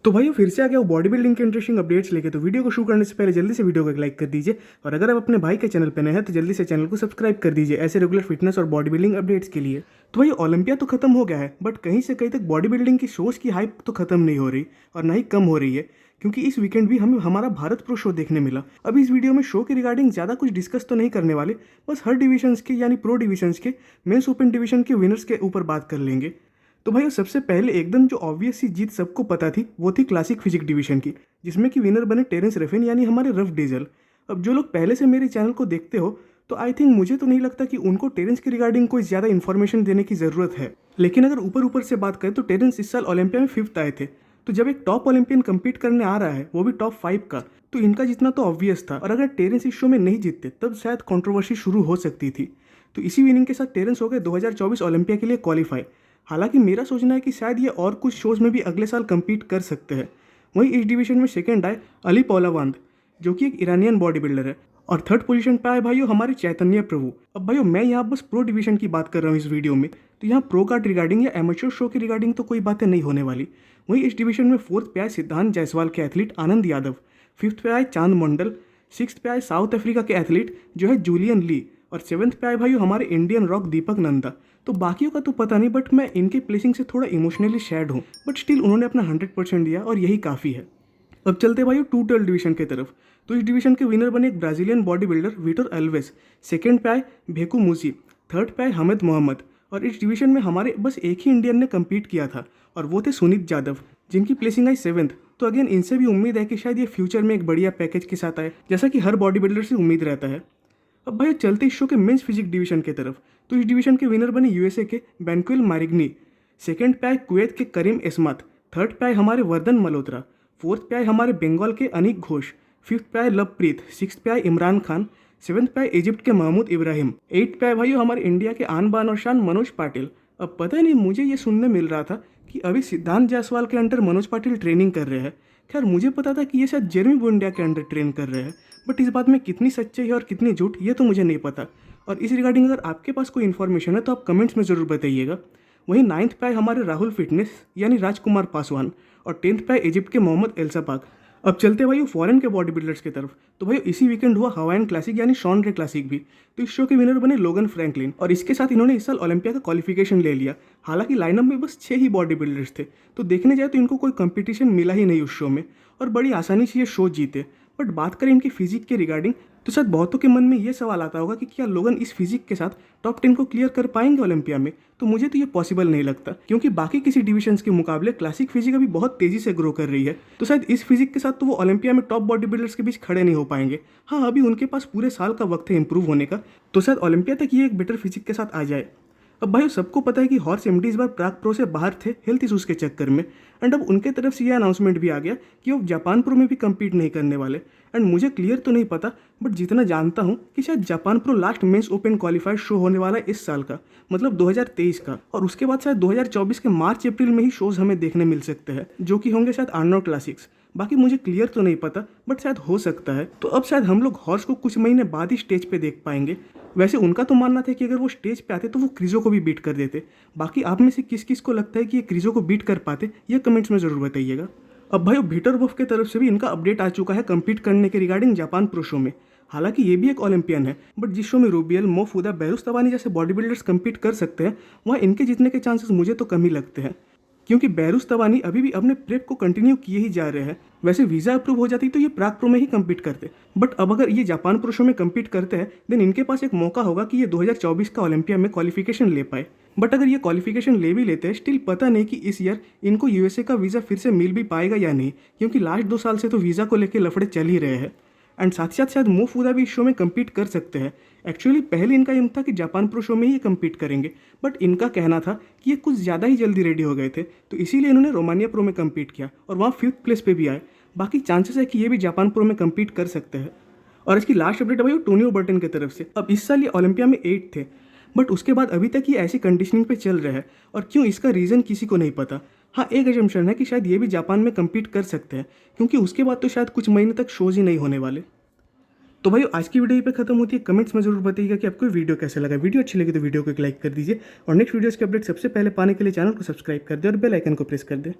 तो भाइयों फिर से आ गया वो बॉडी बिल्डिंग के इंटरेस्टिंग अपडेट्स लेके। तो वीडियो को शुरू करने से पहले जल्दी से वीडियो को एक लाइक कर दीजिए, और अगर आप अपने भाई के चैनल पर नए हैं तो जल्दी से चैनल को सब्सक्राइब कर दीजिए ऐसे रेगुलर फिटनेस और बॉडी बिल्डिंग अपडेट्स के लिए। तो भाई ओलंपिया तो खत्म हो गया है, बट कहीं से कहीं तक बॉडी बिल्डिंग की शोज की हाइप तो खत्म नहीं हो रही और ना ही कम हो रही है, क्योंकि इस वीकेंड भी हमें हमारा भारत प्रो शो देखने मिला। अब इस वीडियो में शो के रिगार्डिंग ज़्यादा कुछ डिस्कस तो नहीं करने वाले, बस हर डिविजन्स के यानी प्रो डिविजन्स के मेंस ओपन डिवीजन के विनर्स के ऊपर बात कर लेंगे। तो भाई सबसे पहले एकदम जो ऑब्वियस सी जीत सबको पता थी वो थी क्लासिक फिजिक डिवीजन की, जिसमें कि विनर बने टेरेंस रेफिन यानी हमारे रफ डीजल। अब जो लोग पहले से मेरे चैनल को देखते हो तो आई थिंक मुझे तो नहीं लगता कि उनको टेरेंस के रिगार्डिंग कोई ज़्यादा इन्फॉर्मेशन देने की ज़रूरत है। लेकिन अगर ऊपर ऊपर से बात करें तो टेरेंस इस साल ओलंपिया में 5th आए थे। तो जब एक टॉप ओलंपियन कम्पीट करने आ रहा है वो भी टॉप 5 का, तो इनका जीतना तो ऑब्वियस था, और अगर टेरेंस इस शो में नहीं जीतते तब शायद कंट्रोवर्सी शुरू हो सकती थी। तो इसी विनिंग के साथ टेरेंस हो गए 2024 ओलंपिया के लिए क्वालिफाई। हालांकि मेरा सोचना है कि शायद ये और कुछ शोज़ में भी अगले साल कम्पीट कर सकते हैं। वहीं इस डिवीजन में सेकेंड आए अली पौलावांद, जो कि एक ईरानियन बॉडी बिल्डर है, और थर्ड पोजीशन पे आए भाइयों हमारे चैतन्य प्रभु। अब भाइयों मैं यहाँ बस प्रो डिवीजन की बात कर रहा हूँ इस वीडियो में, तो यहाँ प्रो कार्ड रिगार्डिंग या एमेच्योर शो के रिगार्डिंग तो कोई बातें नहीं होने वाली। वहीं इस डिवीजन में 4th पे आए सिद्धांत जायसवाल के एथलीट आनंद यादव, 5th पे आए चांद मंडल, 6th पे आए साउथ अफ्रीका के एथलीट जो है जूलियन ली, और 7th पे आए भाइयों हमारे इंडियन रॉक दीपक नंदा। तो बाकियों का तो पता नहीं, बट मैं इनके प्लेसिंग से थोड़ा इमोशनली सैड हूँ, बट स्टिल उन्होंने अपना 100% दिया और यही काफ़ी है। अब चलते भाइयों 212 डिवीजन की तरफ। तो इस डिवीजन के विनर बने एक Brazilian body builder Victor Alves, second पे आए भेकू मूसी, थर्ड पे आए हमेद मोहम्मद, और इस डिवीजन में हमारे बस एक ही इंडियन ने कम्पीट किया था और वो थे सुनीत यादव, जिनकी प्लेसिंग आई 7th। तो अगेन इनसे भी उम्मीद है कि शायद ये फ्यूचर में एक बढ़िया पैकेज के साथ आए, जैसा कि हर बॉडी बिल्डर से उम्मीद रहता है। अब भाई चलते इस शो के मेंस फिजिक डिवीजन की तरफ। तो इस डिवीजन के विनर बने यूएसए के बैंकुल मारिग्नी, सेकंड पे आए कुवैत के करीम एस्मात, थर्ड पे आए हमारे वर्धन मल्होत्रा, 4th पे आए हमारे बंगाल के अनिक घोष, 5th पे आए लवप्रीत, 6th पे आए इमरान खान, 7th पे आए इजिप्ट के महमूद इब्राहिम, 8th पे आए भाइयों हमारे इंडिया के आन बान और शान मनोज पाटिल। अब पता नहीं मुझे ये सुनने मिल रहा था कि अभी सिद्धांत जायसवाल के अंडर मनोज पाटिल ट्रेनिंग कर रहे हैं। खैर मुझे पता था कि ये शायद जेरेमी बुंडिया के अंडर ट्रेन कर रहे हैं, बट इस बात में कितनी सच्चाई है और कितनी झूठ ये तो मुझे नहीं पता। और इस रिगार्डिंग अगर आपके पास कोई इन्फॉर्मेशन है तो आप कमेंट्स में ज़रूर बताइएगा। वहीं 9th पे आए हमारे राहुल फिटनेस यानी राजकुमार पासवान, और 10th पे आए इजिप्ट के मोहम्मद एल्सापाक। अब चलते भाई फॉरेन के बॉडी बिल्डर्स की तरफ। तो भाई इसी वीकेंड हुआ हवाईन क्लासिक यानी शॉन रे क्लासिक भी। तो इस शो के विनर बने लोगन फ्रैंकलिन, और इसके साथ इन्होंने इस साल ओलंपिया का क्वालिफिकेशन ले लिया। हालांकि लाइनअप में बस 6 ही बॉडी बिल्डर्स थे, तो देखने जाए तो इनको कोई कंपटीशन मिला ही नहीं उस शो में, और बड़ी आसानी से ये शो जीते। बट बात करें इनकी फिजिक के रिगार्डिंग तो शायद बहुतों के मन में ये सवाल आता होगा कि क्या लोगन इस फिजिक के साथ टॉप 10 को क्लियर कर पाएंगे ओलंपिया में। तो मुझे तो ये पॉसिबल नहीं लगता, क्योंकि बाकी किसी डिविजन्स के मुकाबले क्लासिक फिजिक अभी बहुत तेजी से ग्रो कर रही है। तो शायद इस फिजिक के साथ तो वो ओलंपिया में टॉप बॉडी बिल्डर्स के बीच खड़े नहीं हो पाएंगे। हाँ अभी उनके पास पूरे साल का वक्त है इंप्रूव होने का, तो शायद ओलंपिया तक ये एक बेटर फिजिक के साथ आ जाए। अब भाई सबको पता है कि हॉर्स एमडी इस बार प्राग प्रो से बाहर थे हेल्थ इशूज़ के चक्कर में, एंड अब उनके तरफ से ये अनाउंसमेंट भी आ गया कि वो जापान प्रो में भी कम्पीट नहीं करने वाले। एंड मुझे क्लियर तो नहीं पता, बट जितना जानता हूँ कि शायद Japan pro last men's open qualified show होने वाला है इस साल का, मतलब 2023 का, और उसके बाद शायद 2024 के मार्च अप्रैल में ही शोज़ हमें देखने मिल सकते हैं, जो कि होंगे शायद आर्नोल्ड क्लासिक्स। बाकी मुझे क्लियर तो नहीं पता, बट शायद हो सकता है। तो अब शायद हम लोग हॉर्स को कुछ महीने बाद ही स्टेज पे देख पाएंगे। वैसे उनका तो मानना था कि अगर वो स्टेज पे आते तो वो क्रिजो को भी बीट कर देते। बाकी आप में से किस किस को लगता है कि ये क्रिजो को बीट कर पाते, ये कमेंट्स में ज़रूर बताइएगा। अब भाई विक्टर वोल्फ के तरफ से भी इनका अपडेट आ चुका है कम्पीट करने के रिगार्डिंग जापान प्रो शो में। हालांकि ये भी एक ओलंपियन है, बट जिस शो में रूबियल, मोफूदा, बेरुस तवानी जैसे बॉडी बिल्डर्स कम्पीट कर सकते हैं वहाँ इनके जीतने के चांसेस मुझे तो कम ही लगते हैं, क्योंकि बेरुस तवानी अभी भी अपने प्रेप को कंटिन्यू किए ही जा रहे हैं। वैसे वीज़ा अप्रूव हो जाती तो ये प्राग प्रो में ही कम्पीट करते, बट अब अगर ये जापान प्रो शो में कम्पीट करते हैं देन इनके पास एक मौका होगा कि ये 2024 का ओलंपिया में क्वालिफिकेशन ले पाए। बट अगर ये क्वालिफिकेशन ले भी लेते हैं स्टिल पता नहीं कि इस ईयर इनको यूएसए का वीज़ा फिर से मिल भी पाएगा या नहीं, क्योंकि लास्ट 2 साल से तो वीज़ा को लेकर लफड़े चल ही रहे हैं। एंड साथ ही साथ शायद मोफूदा भी इस शो में कम्पीट कर सकते हैं। एक्चुअली पहले इनका एम था कि जापान प्रो शो में ही कम्पीट करेंगे, बट इनका कहना था कि ये कुछ ज़्यादा ही जल्दी रेडी हो गए थे, तो इसीलिए इन्होंने रोमानिया प्रो में कम्पीट किया और वहाँ 5th प्लेस पे भी आए। बाकी चांसेस है कि ये भी जापान प्रो में कम्पीट कर सकते हैं। और इसकी लास्ट अपडेट है भाई टोनियो बर्टन की तरफ से। अब इस साल ये ओलंपिया में 8 थे, बट उसके बाद अभी तक ये ऐसी कंडीशनिंग पे चल रहे हैं, और क्यों इसका रीज़न किसी को नहीं पता। हाँ एक एजम्पशन है कि शायद ये भी जापान में कम्पीट कर सकते हैं, क्योंकि उसके बाद तो शायद कुछ महीने तक शोज ही नहीं होने वाले। तो भाई आज की वीडियो यहीं पे खत्म होती है। कमेंट्स में जरूर बताइएगा कि आपको वीडियो कैसे लगा। वीडियो अच्छी लगी तो वीडियो को एक लाइक कर दीजिए, और नेक्स्ट वीडियोस के अपडेट सबसे पहले पाने के लिए चैनल को सब्सक्राइब कर दे और बेल आइकन को प्रेस कर दे।